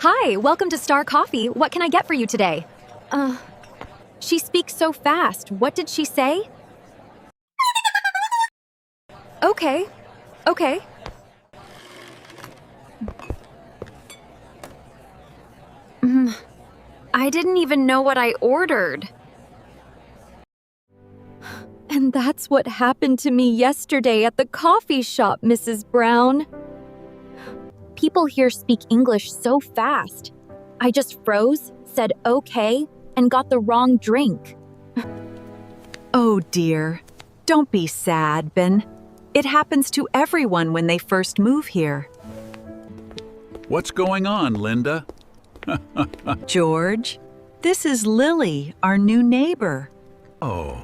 Hi, welcome to Star Coffee. What can I get for you today? She speaks so fast. What did she say? Okay. I didn't even know what I ordered. And that's what happened to me yesterday at the coffee shop, Mrs. Brown. People here speak English so fast. I just froze, said okay, and got the wrong drink. Oh dear. Don't be sad, Ben. It happens to everyone when they first move here. What's going on, Linda? George, this is Lily, our new neighbor. Oh,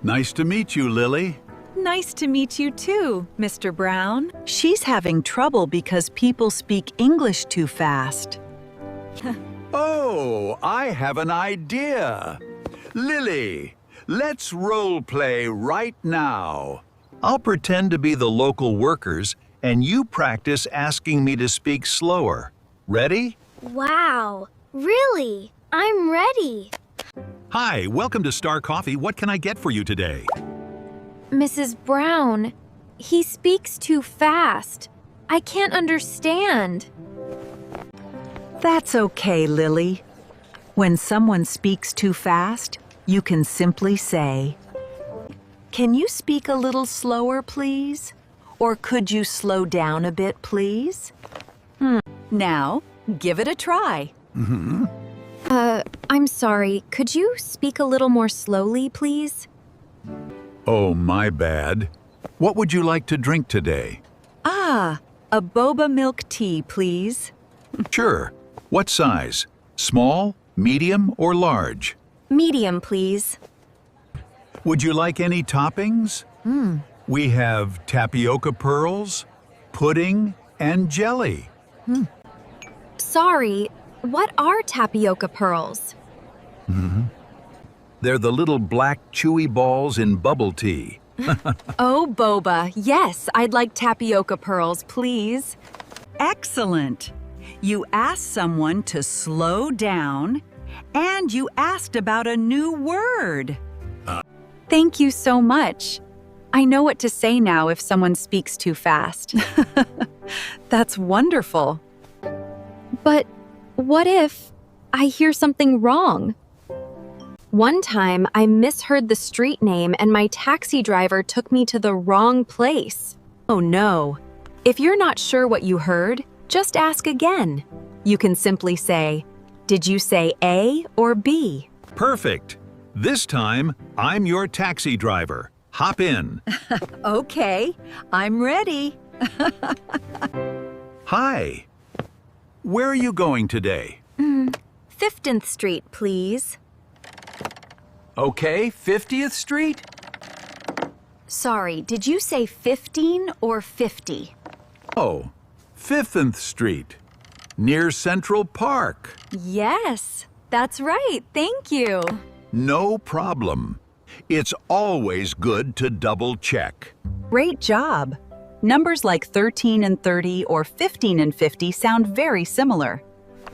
nice to meet you, Lily. Nice to meet you too, Mr. Brown. She's having trouble because people speak English too fast. Oh, I have an idea. Lily, let's role play right now. I'll pretend to be the local workers, and you practice asking me to speak slower. Ready? Wow, really? I'm ready. Hi, welcome to Star Coffee. What can I get for you today? Mrs. Brown, he speaks too fast. I can't understand. That's okay, Lily. When someone speaks too fast, you can simply say, "Can you speak a little slower, please? Or could you slow down a bit, please?" Now, give it a try. I'm sorry. Could you speak a little more slowly, please? Oh, my bad. What would you like to drink today? A boba milk tea, please. Sure. What size? Small, medium, or large? Medium, please. Would you like any toppings? We have tapioca pearls, pudding, and jelly. Sorry, what are tapioca pearls? They're the little black chewy balls in bubble tea. Oh, boba. Yes, I'd like tapioca pearls, please. Excellent. You asked someone to slow down, and you asked about a new word. Thank you so much. I know what to say now if someone speaks too fast. That's wonderful. But what if I hear something wrong? One time, I misheard the street name and my taxi driver took me to the wrong place. Oh no. If you're not sure what you heard, just ask again. You can simply say, "Did you say A or B?" Perfect. This time, I'm your taxi driver. Hop in. Okay, I'm ready. Hi. Where are you going today? 15th Street, please. Okay, 50th Street? Sorry, did you say 15 or 50? Oh, 5th Street, near Central Park. Yes, that's right. Thank you. No problem. It's always good to double check. Great job. Numbers like 13 and 30 or 15 and 50 sound very similar.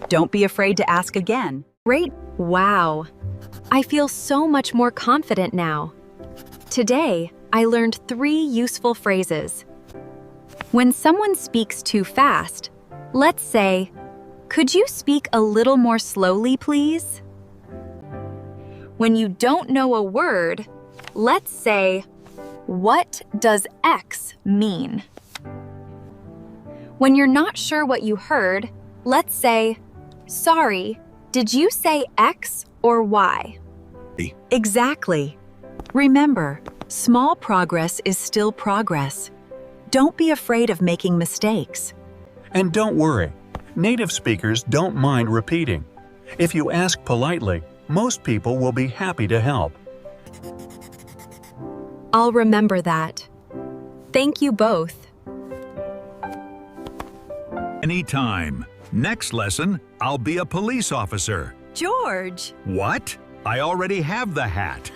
Don't be afraid to ask again. Great. Wow. I feel so much more confident now. Today, I learned 3 useful phrases. When someone speaks too fast, let's say, "Could you speak a little more slowly, please?" When you don't know a word, let's say, "What does X mean?" When you're not sure what you heard, let's say, "Sorry, did you say X or Y?" Exactly. Remember, small progress is still progress. Don't be afraid of making mistakes. And don't worry, native speakers don't mind repeating. If you ask politely, most people will be happy to help. I'll remember that. Thank you both. Anytime. Next lesson, I'll be a police officer. George! What? I already have the hat.